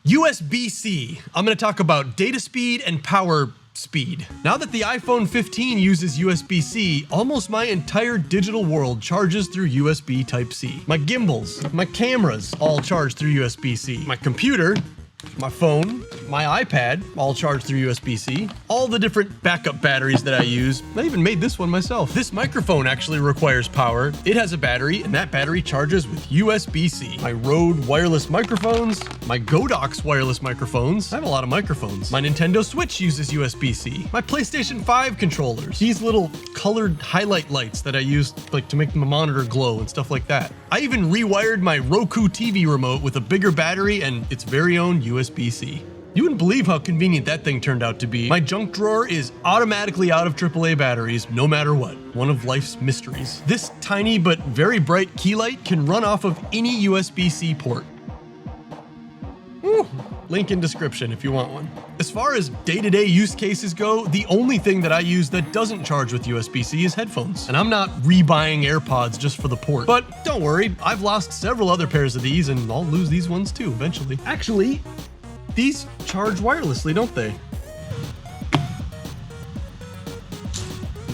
USB-C. I'm going to talk about data speed and power speed. Now that the iPhone 15 uses USB-C, almost my entire digital world charges through USB Type-C. My gimbals, my cameras all charge through USB-C. My computer, my phone, my iPad all charge through USB-C. All the different backup batteries that I use. I even made this one myself. This microphone actually requires power. It has a battery, and that battery charges with USB-C. My Rode wireless microphones, my Godox wireless microphones. I have a lot of microphones. My Nintendo Switch uses USB-C. My PlayStation 5 controllers. These little colored highlight lights that I use like to make my monitor glow and stuff like that. I even rewired my Roku TV remote with a bigger battery and its very own USB-C. You wouldn't believe how convenient that thing turned out to be. My junk drawer is automatically out of AAA batteries no matter what. One of life's mysteries. This tiny but very bright key light can run off of any USB-C port. Link in description if you want one. As far as day-to-day use cases go, the only thing that I use that doesn't charge with USB-C is headphones. And I'm not rebuying AirPods just for the port. But don't worry, I've lost several other pairs of these and I'll lose these ones too eventually. Actually, these charge wirelessly, don't they?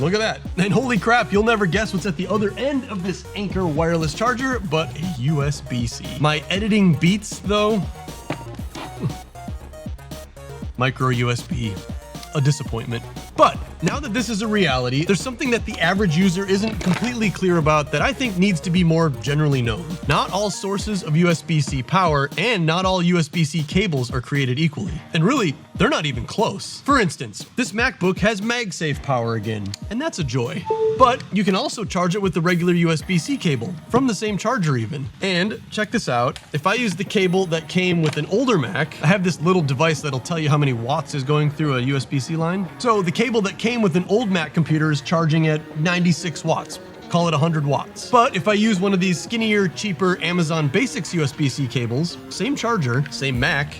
Look at that. And holy crap, you'll never guess what's at the other end of this Anker wireless charger, but a USB-C. My editing beats though, micro USB, a disappointment. But now that this is a reality, there's something that the average user isn't completely clear about that I think needs to be more generally known. Not all sources of USB-C power and not all USB-C cables are created equally. And really, they're not even close. For instance, this MacBook has MagSafe power again, and that's a joy. But you can also charge it with the regular USB-C cable, from the same charger even. And check this out, if I use the cable that came with an older Mac, I have this little device that'll tell you how many watts is going through a USB-C line. So the cable that came with an old Mac computer is charging at 96 watts. Call it 100 watts. But if I use one of these skinnier, cheaper Amazon Basics USB-C cables, same charger, same Mac,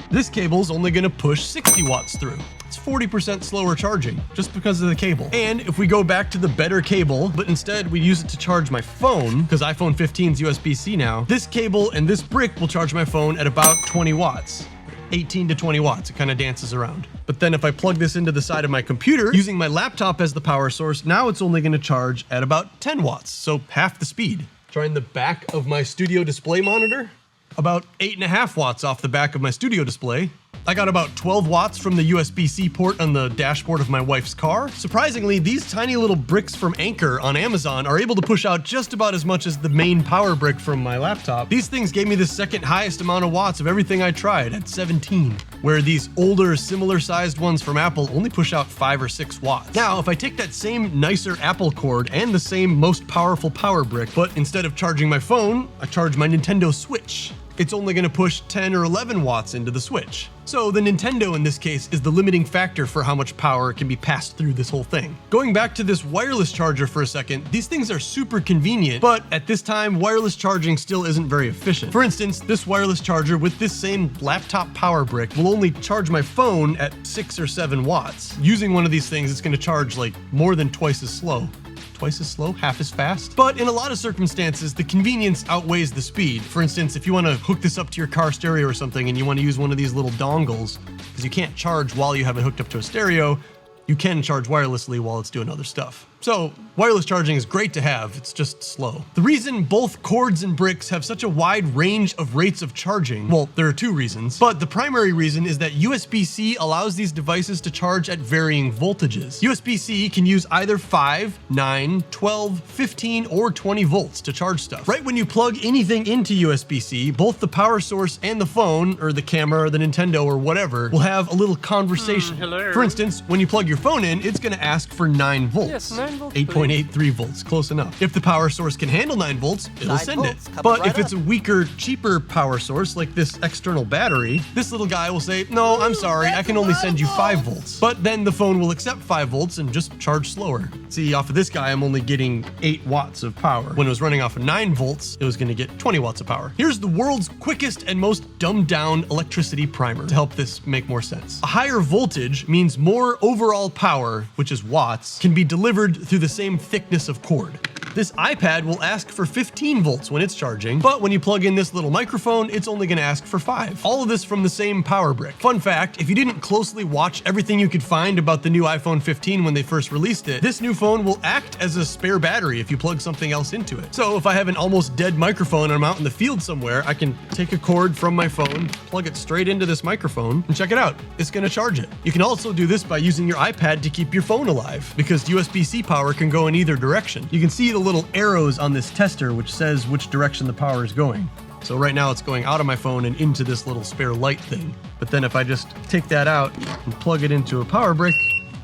this cable's only gonna push 60 watts through. It's 40% slower charging just because of the cable. And if we go back to the better cable, but instead we use it to charge my phone, because iPhone 15's USB-C now, this cable and this brick will charge my phone at about 20 watts. 18 to 20 watts, it kind of dances around. But then if I plug this into the side of my computer, using my laptop as the power source, now it's only gonna charge at about 10 watts, so half the speed. Trying the back of my studio display monitor, about 8.5 watts off the back of my studio display. I got about 12 watts from the USB-C port on the dashboard of my wife's car. Surprisingly, these tiny little bricks from Anker on Amazon are able to push out just about as much as the main power brick from my laptop. These things gave me the second highest amount of watts of everything I tried at 17, where these older, similar sized ones from Apple only push out 5 or 6 watts. Now, if I take that same nicer Apple cord and the same most powerful power brick, but instead of charging my phone, I charge my Nintendo Switch, it's only going to push 10 or 11 watts into the Switch. So the Nintendo in this case is the limiting factor for how much power can be passed through this whole thing. Going back to this wireless charger for a second, these things are super convenient, but at this time, wireless charging still isn't very efficient. For instance, this wireless charger with this same laptop power brick will only charge my phone at 6 or 7 watts. Using one of these things, it's going to charge like more than twice as slow. Twice as slow, half as fast. But in a lot of circumstances, the convenience outweighs the speed. For instance, if you want to hook this up to your car stereo or something and you want to use one of these little dongles, because you can't charge while you have it hooked up to a stereo, you can charge wirelessly while it's doing other stuff. So wireless charging is great to have, it's just slow. The reason both cords and bricks have such a wide range of rates of charging, well, there are two reasons, but the primary reason is that USB-C allows these devices to charge at varying voltages. USB-C can use either 5, 9, 12, 15, or 20 volts to charge stuff. Right when you plug anything into USB-C, both the power source and the phone, or the camera, or the Nintendo, or whatever, will have a little conversation. Hello. For instance, when you plug your phone in, it's gonna ask for 9 volts. Yes, 9 volts. 8.83 volts, close enough. If the power source can handle 9 volts, it'll 9 send volts, it. coming But right if it's a weaker, cheaper power source, like this external battery, this little guy will say, no, I'm sorry, I can only send you 5 volts. But then the phone will accept 5 volts and just charge slower. See, off of this guy, I'm only getting 8 watts of power. When it was running off of 9 volts, it was gonna get 20 watts of power. Here's the world's quickest and most dumbed down electricity primer to help this make more sense. A higher voltage means more overall power, which is watts, can be delivered through the same thickness of cord. This iPad will ask for 15 volts when it's charging, but when you plug in this little microphone, it's only gonna ask for 5. All of this from the same power brick. Fun fact, if you didn't closely watch everything you could find about the new iPhone 15 when they first released it, this new phone will act as a spare battery if you plug something else into it. So if I have an almost dead microphone and I'm out in the field somewhere, I can take a cord from my phone, plug it straight into this microphone, and check it out. It's gonna charge it. You can also do this by using your iPad to keep your phone alive, because USB-C power can go in either direction. You can see the little arrows on this tester which says which direction the power is going. So right now it's going out of my phone and into this little spare light thing. But then if I just take that out and plug it into a power brick,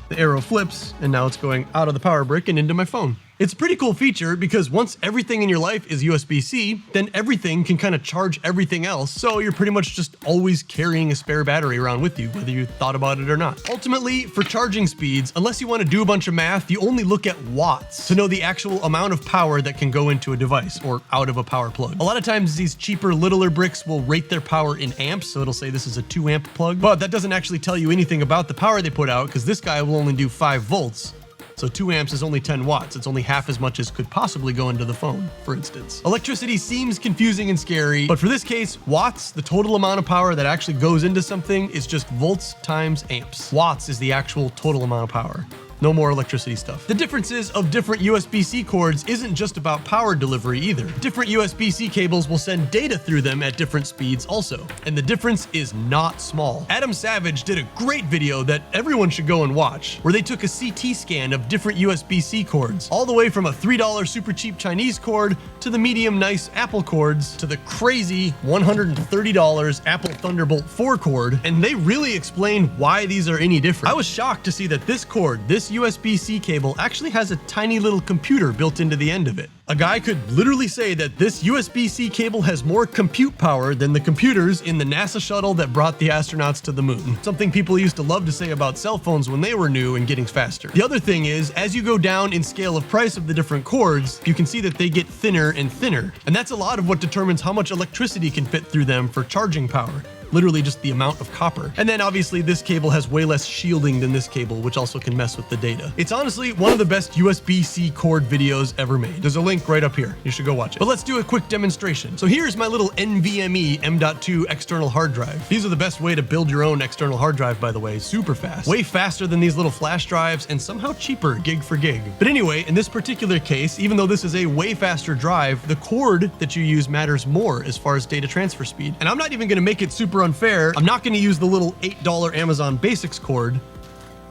the arrow flips and now it's going out of the power brick and into my phone. It's a pretty cool feature because once everything in your life is USB-C, then everything can kind of charge everything else. So you're pretty much just always carrying a spare battery around with you, whether you thought about it or not. Ultimately, for charging speeds, unless you want to do a bunch of math, you only look at watts to know the actual amount of power that can go into a device or out of a power plug. A lot of times these cheaper, littler bricks will rate their power in amps. So it'll say this is a 2 amp plug, but that doesn't actually tell you anything about the power they put out because this guy will only do 5 volts. So 2 amps is only 10 watts. It's only half as much as could possibly go into the phone, for instance. Electricity seems confusing and scary, but for this case, watts, the total amount of power that actually goes into something, is just volts times amps. Watts is the actual total amount of power. No more electricity stuff. The differences of different USB-C cords isn't just about power delivery either. Different USB-C cables will send data through them at different speeds also, and the difference is not small. Adam Savage did a great video that everyone should go and watch, where they took a CT scan of different USB-C cords, all the way from a $3 super cheap Chinese cord to the medium nice Apple cords to the crazy $130 Apple Thunderbolt 4 cord, and they really explained why these are any different. I was shocked to see that this cord, this USB-C cable, actually has a tiny little computer built into the end of it. A guy could literally say that this USB-C cable has more compute power than the computers in the NASA shuttle that brought the astronauts to the moon. Something people used to love to say about cell phones when they were new and getting faster. The other thing is, as you go down in scale of price of the different cords, you can see that they get thinner and thinner. And that's a lot of what determines how much electricity can fit through them for charging power. Literally just the amount of copper. And then obviously this cable has way less shielding than this cable, which also can mess with the data. It's honestly one of the best USB-C cord videos ever made. There's a link right up here. You should go watch it. But let's do a quick demonstration. So here's my little NVMe M.2 external hard drive. These are the best way to build your own external hard drive, by the way. Super fast. Way faster than these little flash drives and somehow cheaper gig for gig. But anyway, in this particular case, even though this is a way faster drive, the cord that you use matters more as far as data transfer speed. And I'm not even gonna make it super unfair. I'm not going to use the little $8 Amazon Basics cord.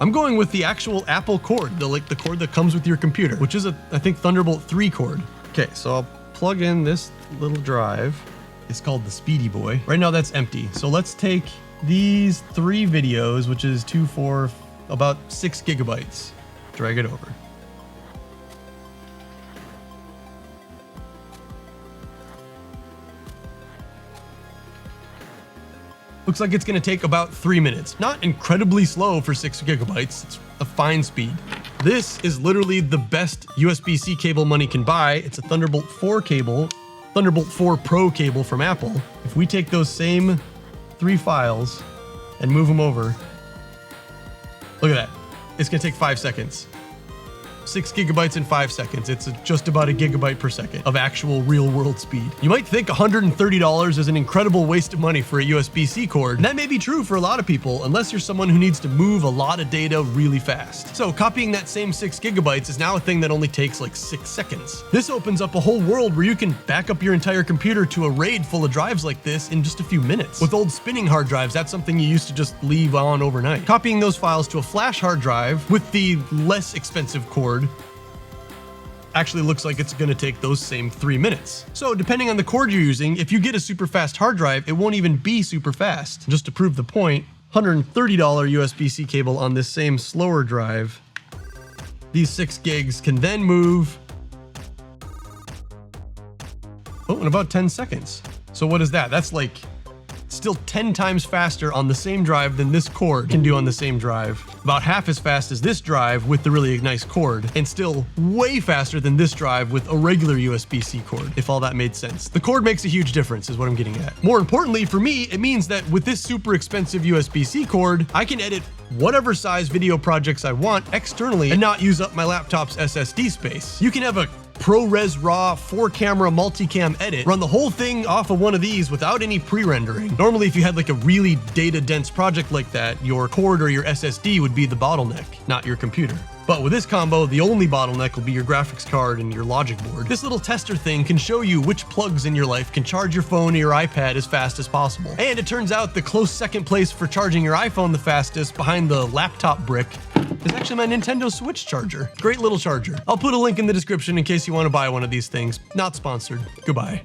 I'm going with the actual Apple cord, the cord that comes with your computer, which is a, I think, Thunderbolt 3 cord. Okay, so I'll plug in this little drive. It's called the Speedy Boy. Right now that's empty. So let's take these 3 videos, which is 2, 4, about 6 gigabytes. Drag it over. Looks like it's gonna take about 3 minutes. Not incredibly slow for 6 gigabytes, it's a fine speed. This is literally the best USB-C cable money can buy. It's a Thunderbolt 4 cable, Thunderbolt 4 Pro cable from Apple. If we take those same 3 files and move them over, look at that. It's gonna take 5 seconds. 6 gigabytes in 5 seconds. It's just about a gigabyte per second of actual real world speed. You might think $130 is an incredible waste of money for a USB-C cord, and that may be true for a lot of people, unless you're someone who needs to move a lot of data really fast. So copying that same 6 gigabytes is now a thing that only takes like 6 seconds. This opens up a whole world where you can back up your entire computer to a RAID full of drives like this in just a few minutes. With old spinning hard drives, that's something you used to just leave on overnight. Copying those files to a flash hard drive with the less expensive cord actually looks like it's going to take those same 3 minutes. So depending on the cord you're using, if you get a super fast hard drive, it won't even be super fast. Just to prove the point, $130 USB-C cable on this same slower drive, these 6 gigs can then move in about 10 seconds. So what is that? That's like still 10 times faster on the same drive than this cord can do on the same drive. About half as fast as this drive with the really nice cord, and still way faster than this drive with a regular USB-C cord, if all that made sense. The cord makes a huge difference is what I'm getting at. More importantly for me, it means that with this super expensive USB-C cord, I can edit whatever size video projects I want externally and not use up my laptop's SSD space. You can have a ProRes RAW 4-camera multicam edit, run the whole thing off of one of these without any pre-rendering. Normally, if you had like a really data-dense project like that, your cord or your SSD would be the bottleneck, not your computer. But with this combo, the only bottleneck will be your graphics card and your logic board. This little tester thing can show you which plugs in your life can charge your phone or your iPad as fast as possible. And it turns out the close second place for charging your iPhone the fastest, behind the laptop brick, is actually my Nintendo Switch charger. Great little charger. I'll put a link in the description in case you want to buy one of these things. Not sponsored. Goodbye.